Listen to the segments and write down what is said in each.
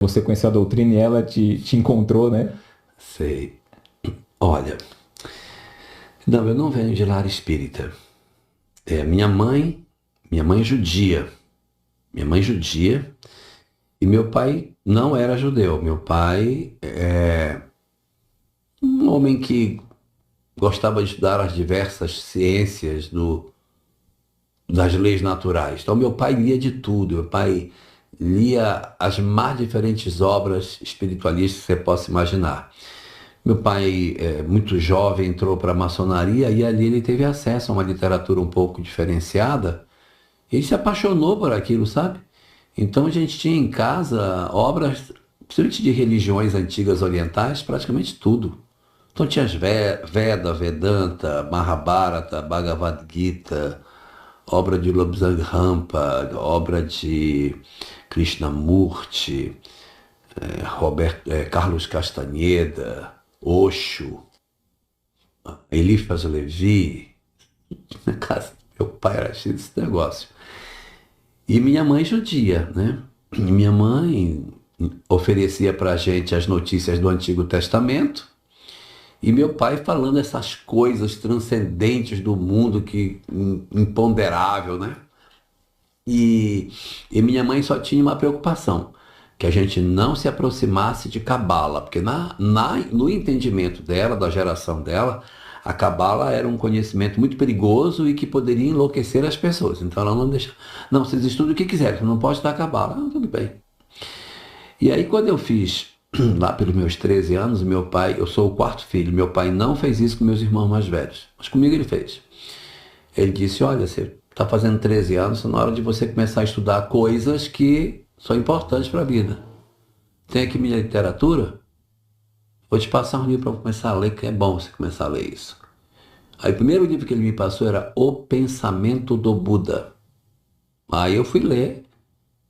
Você conheceu a doutrina e ela te encontrou, né? Sei. Olha, não, eu não venho de lar espírita. Minha mãe é judia. Minha mãe é judia e meu pai não era judeu. Meu pai é um homem que gostava de estudar as diversas ciências das leis naturais. Então, meu pai lia de tudo. Meu pai lia as mais diferentes obras espiritualistas que você possa imaginar. Meu pai, muito jovem, entrou para a maçonaria e ali ele teve acesso a uma literatura um pouco diferenciada. Ele se apaixonou por aquilo, sabe? Então a gente tinha em casa obras, principalmente de religiões antigas orientais, praticamente tudo. Então tinha as Veda, Vedanta, Mahabharata, Bhagavad Gita, obra de Lobsang Rampa, obra de Krishnamurti, Carlos Castaneda, Osho, Eliphas Levi. Na casa do meu pai era cheio desse negócio. E minha mãe judia, né? E minha mãe oferecia para a gente as notícias do Antigo Testamento e meu pai falando essas coisas transcendentes do mundo que imponderável, né? E minha mãe só tinha uma preocupação, que a gente não se aproximasse de cabala, porque no entendimento dela, da geração dela, a cabala era um conhecimento muito perigoso e que poderia enlouquecer as pessoas. Então ela não deixa. Não, vocês estudam o que quiserem, não pode estudar cabala. Ah, tudo bem. E aí quando eu fiz, lá pelos meus 13 anos, meu pai, eu sou o quarto filho, meu pai não fez isso com meus irmãos mais velhos, mas comigo ele fez. Ele disse, olha, você está fazendo 13 anos, é na hora de você começar a estudar coisas que são importantes para a vida. Tem aqui minha literatura, vou te passar um livro para começar a ler, que é bom você começar a ler isso. Aí o primeiro livro que ele me passou era O Pensamento do Buda. Aí eu fui ler,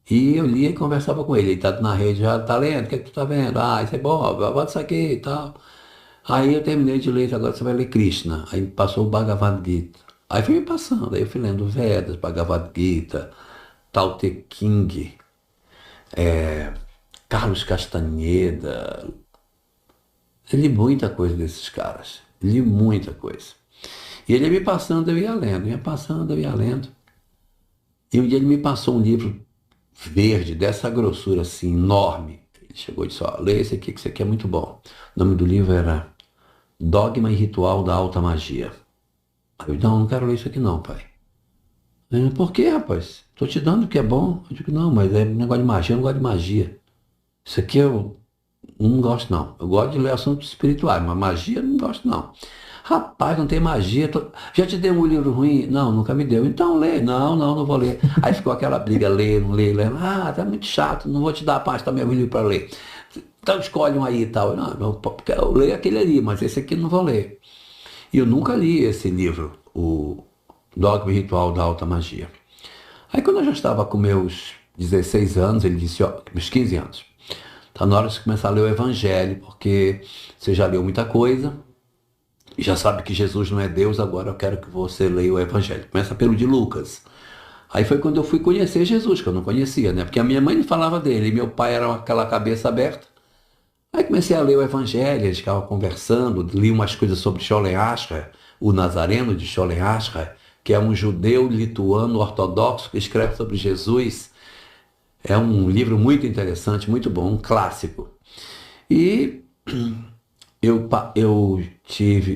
e eu lia e conversava com ele. Ele tá na rede, já tá lendo, o que é que tu tá vendo? Ah, isso é bom, bota isso aqui e tal. Aí eu terminei de ler, agora você vai ler Krishna. Aí me passou o Bhagavad Gita. Aí fui me passando, aí eu fui lendo Vedas, Bhagavad Gita, Tao Te Ching, Carlos Castaneda. Eu li muita coisa desses caras. Li muita coisa. E ele ia me passando, eu ia lendo, ia passando, eu ia lendo. E um dia ele me passou um livro verde, dessa grossura assim, enorme. Ele chegou e disse, ó, lê esse aqui, que esse aqui é muito bom. O nome do livro era Dogma e Ritual da Alta Magia. Aí eu, não quero ler isso aqui não, pai. Ele, por quê, rapaz? Tô te dando o que é bom. Eu digo, não, mas é um negócio de magia, eu não gosto de magia. Isso aqui eu não gosto não. Eu gosto de ler assuntos espirituais, mas magia eu não gosto não. Rapaz, não tem magia. Já te dei um livro ruim? Não, nunca me deu. Então lê. Não, não vou ler. Aí ficou aquela briga, lê, não lê, lê. Ah, tá muito chato, não vou te dar a pasta meu livro para ler. Então escolhe um aí e tal. Não, eu leio aquele ali, mas esse aqui eu não vou ler. E eu nunca li esse livro, o Dogma e Ritual da Alta Magia. Aí quando eu já estava com meus 16 anos, ele disse, ó, meus 15 anos, tá na hora de você começar a ler o Evangelho, porque você já leu muita coisa, e já sabe que Jesus não é Deus, agora eu quero que você leia o Evangelho. Começa pelo de Lucas. Aí foi quando eu fui conhecer Jesus, que eu não conhecia, né? Porque a minha mãe me falava dele, e meu pai era aquela cabeça aberta. Aí comecei a ler o Evangelho, a gente ficava conversando, li umas coisas sobre Scholen Asher, o Nazareno de Scholen Asher, que é um judeu lituano ortodoxo que escreve sobre Jesus. É um livro muito interessante, muito bom, um clássico. E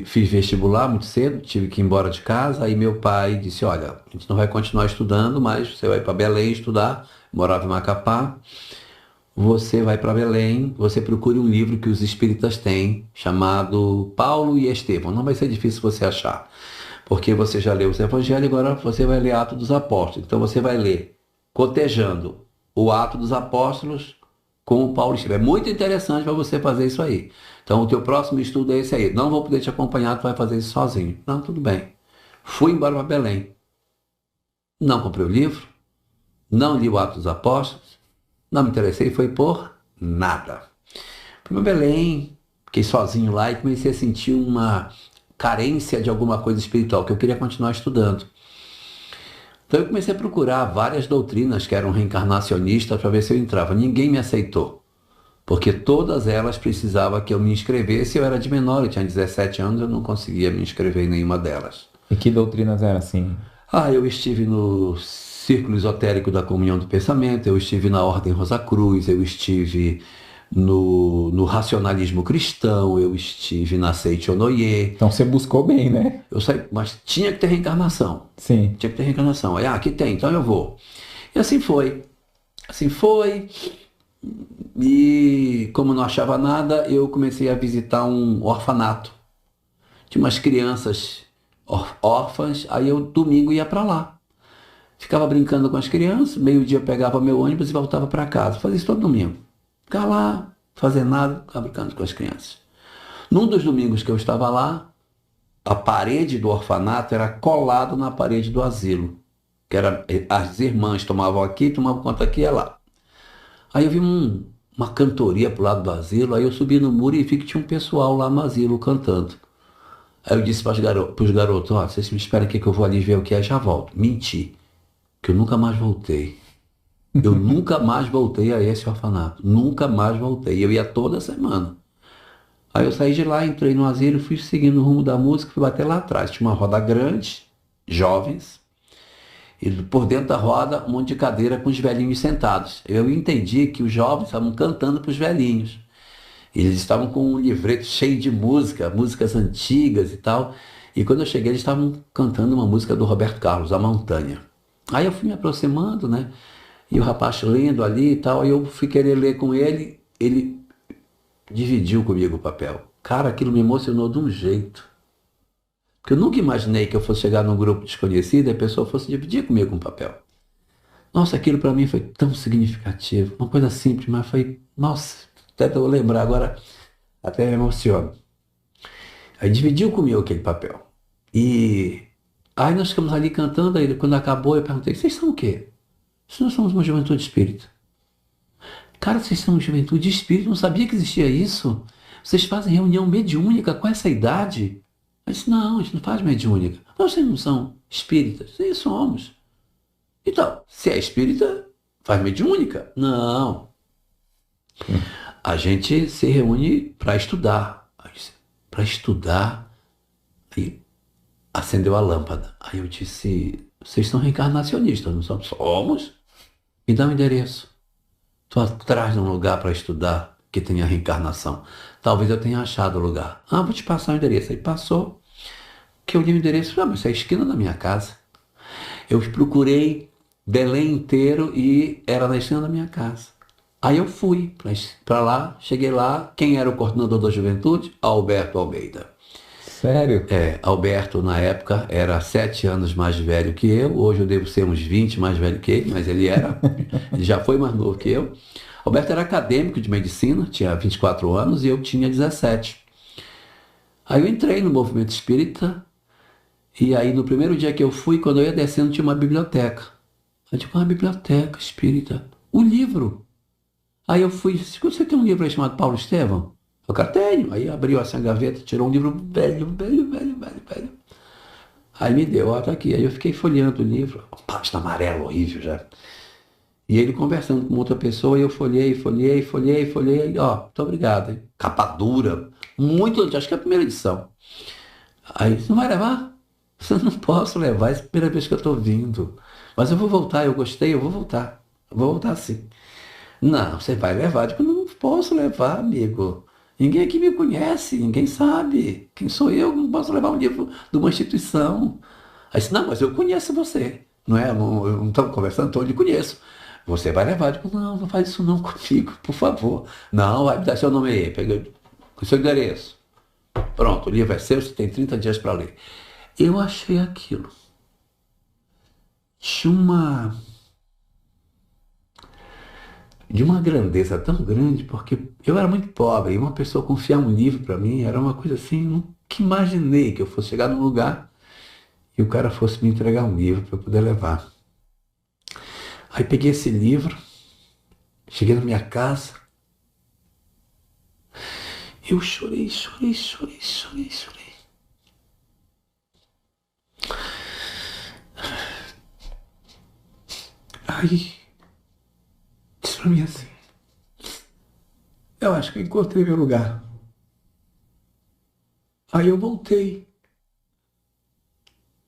fiz vestibular muito cedo, tive que ir embora de casa, aí meu pai disse, olha, a gente não vai continuar estudando, mas você vai para Belém estudar, morava em Macapá, você vai para Belém, você procure um livro que os espíritas têm, chamado Paulo e Estevão. Não vai ser difícil você achar, porque você já leu os evangelhos, agora você vai ler Atos dos Apóstolos. Então você vai ler, cotejando o Ato dos Apóstolos com o Paulo e Estevão. É muito interessante para você fazer isso aí. Então o teu próximo estudo é esse aí. Não vou poder te acompanhar, tu vai fazer isso sozinho. Não, tudo bem. Fui embora para Belém. Não comprei o livro, não li o Ato dos Apóstolos, não me interessei, foi por nada. Fui para Belém, fiquei sozinho lá e comecei a sentir uma carência de alguma coisa espiritual, que eu queria continuar estudando. Então eu comecei a procurar várias doutrinas que eram reencarnacionistas para ver se eu entrava. Ninguém me aceitou. porque todas elas precisavam que eu me inscrevesse. Eu era de menor, eu tinha 17 anos, eu não conseguia me inscrever em nenhuma delas. E que doutrinas eram assim? Eu estive no Círculo Esotérico da Comunhão do Pensamento, eu estive na Ordem Rosa Cruz, eu estive no Racionalismo Cristão, eu estive na Seite Onoye. Então você buscou bem, né? Eu saí, mas tinha que ter reencarnação. Sim. Tinha que ter reencarnação. Aí, aqui tem, então eu vou. E assim foi. Assim foi. E como não achava nada, eu comecei a visitar um orfanato. Tinha umas crianças órfãs, aí eu domingo ia para lá. Ficava brincando com as crianças, meio-dia pegava meu ônibus e voltava para casa. Fazia isso todo domingo. Ficava lá, fazer nada, ficava brincando com as crianças. Num dos domingos que eu estava lá, a parede do orfanato era colada na parede do asilo. Que era, as irmãs tomavam aqui, tomavam conta aqui e lá. Aí eu vi uma cantoria pro lado do asilo, aí eu subi no muro e vi que tinha um pessoal lá no asilo cantando. Aí eu disse para os garotos, ó, vocês me esperem aqui que eu vou ali ver o que é e já volto. Menti, que eu nunca mais voltei. Eu nunca mais voltei a esse orfanato. Nunca mais voltei. Eu ia toda semana. Aí eu saí de lá, entrei no asilo, fui seguindo o rumo da música, fui bater lá atrás. Tinha uma roda grande, jovens, e por dentro da roda um monte de cadeira com os velhinhos sentados. Eu entendi que os jovens estavam cantando para os velhinhos. Eles estavam com um livreto cheio de música, músicas antigas e tal. E quando eu cheguei, eles estavam cantando uma música do Roberto Carlos, A Montanha. Aí eu fui me aproximando, né? E o rapaz lendo ali e tal, aí eu fui querer ler com ele, ele dividiu comigo o papel. Cara, aquilo me emocionou de um jeito. Porque eu nunca imaginei que eu fosse chegar num grupo desconhecido e a pessoa fosse dividir comigo um papel. Nossa, aquilo para mim foi tão significativo. Uma coisa simples, mas foi... Nossa, até eu lembrar agora, até me emociono. Aí dividiu comigo aquele papel. E aí nós ficamos ali cantando, aí quando acabou eu perguntei, vocês são o quê? Nós somos uma juventude espírita. Cara, vocês são juventude espírita, não sabia que existia isso? Vocês fazem reunião mediúnica com essa idade? Eu disse, não, a gente não faz mediúnica. Mas vocês não são espíritas? Sim, somos. Então, se é espírita, faz mediúnica? Não. A gente se reúne para estudar. Para estudar, e acendeu a lâmpada. Aí eu disse, vocês são reencarnacionistas, não somos? Somos. Me dá um endereço. Estou atrás de um lugar para estudar que tenha reencarnação. Talvez eu tenha achado o lugar. Vou te passar o endereço. Aí passou, que eu li o endereço. Mas isso é a esquina da minha casa. Eu procurei Belém inteiro e era na esquina da minha casa. Aí eu fui para lá, cheguei lá. Quem era o coordenador da juventude? Alberto Almeida. Sério? Alberto, na época, era 7 anos mais velho que eu. Hoje eu devo ser uns 20 mais velho que ele, mas ele já foi mais novo que eu. Alberto era acadêmico de medicina, tinha 24 anos e eu tinha 17. Aí eu entrei no movimento espírita e aí no primeiro dia que eu fui, quando eu ia descendo, tinha uma biblioteca. Eu digo, uma biblioteca espírita. O livro. Aí eu fui, disse, você tem um livro aí chamado Paulo Estevam? Eu cara, tenho. Aí abriu assim a gaveta, tirou um livro velho. Aí me deu, tá aqui. Aí eu fiquei folheando o livro, página amarela, horrível já. E ele conversando com outra pessoa, e eu folhei, muito obrigado. Hein? Capa dura, muito, acho que é a primeira edição. Aí, você não vai levar? Eu não posso levar, é a primeira vez que eu estou vindo. Mas eu vou voltar, eu gostei, eu vou voltar. Eu vou voltar sim. Não, você vai levar. Eu não posso levar, amigo. Ninguém aqui me conhece, ninguém sabe. Quem sou eu? Não posso levar um livro de uma instituição. Aí disse, não, mas eu conheço você. Não é? Não estamos conversando, então eu lhe conheço. Você vai levar. Eu digo, não faz isso não comigo, por favor. Não, vai me dar seu nome aí. Pega o seu endereço. Pronto, o livro é seu, você tem 30 dias para ler. Eu achei aquilo. De uma grandeza tão grande, porque eu era muito pobre, e uma pessoa confiar um livro para mim era uma coisa assim, nunca imaginei que eu fosse chegar num lugar e o cara fosse me entregar um livro para eu poder levar. Aí peguei esse livro, cheguei na minha casa, eu chorei. Aí disse pra mim assim, eu acho que eu encontrei meu lugar. Aí eu voltei.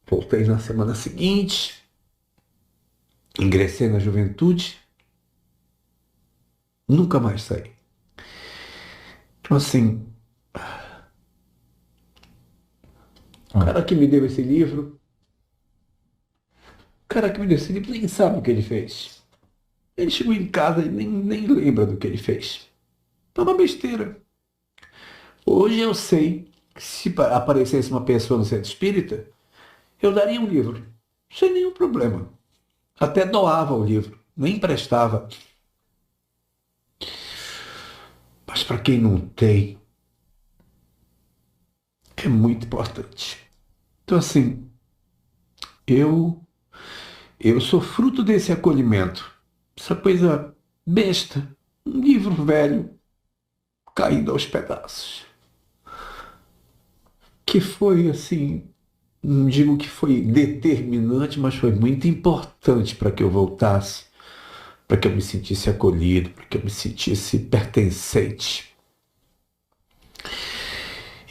Voltei na semana seguinte, ingressei na juventude, nunca mais saí. Então assim, o Ah, cara que me deu esse livro, o cara que me deu esse livro nem sabe o que ele fez. Ele chegou em casa e nem lembra do que ele fez. Tá uma besteira. Hoje eu sei que se aparecesse uma pessoa no centro espírita, eu daria um livro, sem nenhum problema. Até doava o livro, nem emprestava. Mas para quem não tem, é muito importante. Então assim, eu eu sou fruto desse acolhimento. Essa coisa besta, um livro velho caindo aos pedaços. Que foi assim, não digo que foi determinante, mas foi muito importante para que eu voltasse, para que eu me sentisse acolhido, para que eu me sentisse pertencente.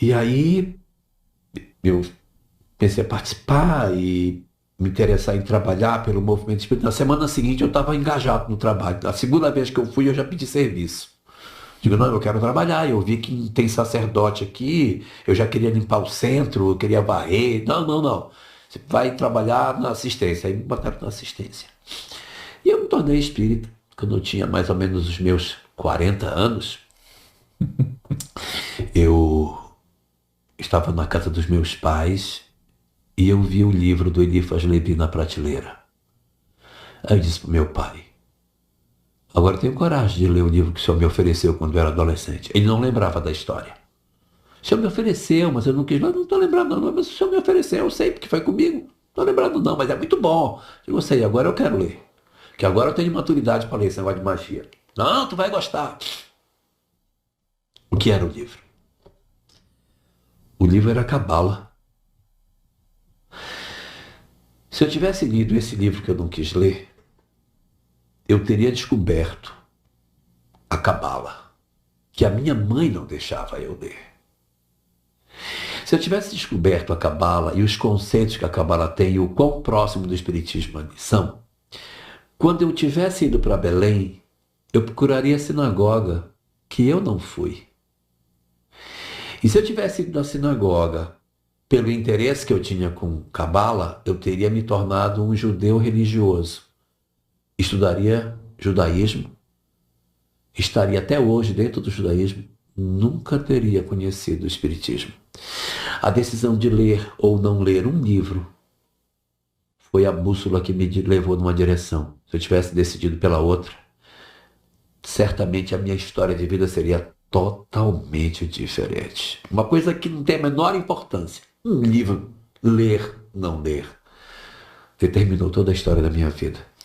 E aí eu comecei a participar e me interessar em trabalhar pelo movimento espírita. Na semana seguinte eu estava engajado no trabalho. A segunda vez que eu fui eu já pedi serviço. Digo, não, eu quero trabalhar. Eu vi que tem sacerdote aqui, eu já queria limpar o centro, eu queria varrer. Não, não, não. Você vai trabalhar na assistência. Aí me botaram na assistência. E eu me tornei espírita quando eu tinha mais ou menos os meus 40 anos. Eu estava na casa dos meus pais e eu vi o livro do Eliphas Levi na prateleira. Aí eu disse para o meu pai, agora eu tenho coragem de ler o livro que o senhor me ofereceu quando eu era adolescente. Ele não lembrava da história. O senhor me ofereceu, mas eu não quis. Não estou lembrando não, mas o senhor me ofereceu, eu sei, porque foi comigo. Não estou lembrando não, mas é muito bom. Eu sei, agora eu quero ler. Que agora eu tenho maturidade para ler esse negócio de magia. Não, tu vai gostar. O que era o livro? O livro era Cabala. Se eu tivesse lido esse livro que eu não quis ler, eu teria descoberto a Cabala, que a minha mãe não deixava eu ler. Se eu tivesse descoberto a Cabala e os conceitos que a Cabala tem e o quão próximo do Espiritismo eles são, quando eu tivesse ido para Belém, eu procuraria a sinagoga, que eu não fui. E se eu tivesse ido na sinagoga pelo interesse que eu tinha com Cabala, eu teria me tornado um judeu religioso. Estudaria judaísmo, estaria até hoje dentro do judaísmo, nunca teria conhecido o Espiritismo. A decisão de ler ou não ler um livro foi a bússola que me levou numa direção. Se eu tivesse decidido pela outra, certamente a minha história de vida seria totalmente diferente. Uma coisa que não tem a menor importância. Um livro, ler, não ler, determinou toda a história da minha vida.